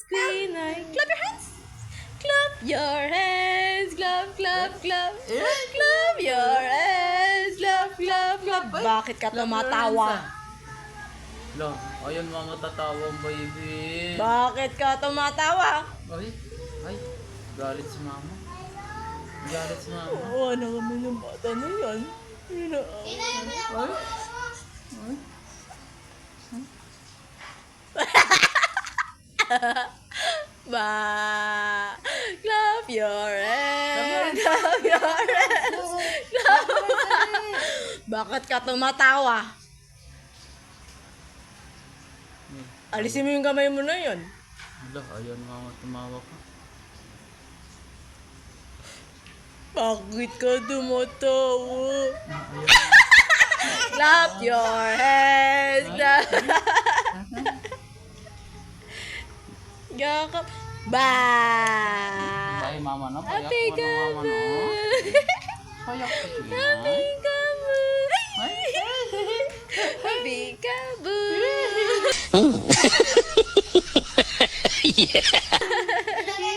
Queen Eye. Clap your hands. Clap your hands. Clap, clap, clap. Clap your hands. Clap, clap, clap. Bakit ka tumatawa? Lo, ayun mga matatawa baby. Bakit ka tumatawa? Ay, galit si mama. Galit si mama. Oo, naman yung bata na yan. Ay. Ba, clap your hands, clap your hands, clap. Bakit ka tumatawa? Alisin mo yung kamay mo na yun. Lo, ayun mama tumawa ka. Bakit ka tumatawa? Clap your hands, clap. Yakap. Ba! Ay mama na, payak Happy mo na mama na. Payak ka siya. Happy kabu. Ay. Happy kabu.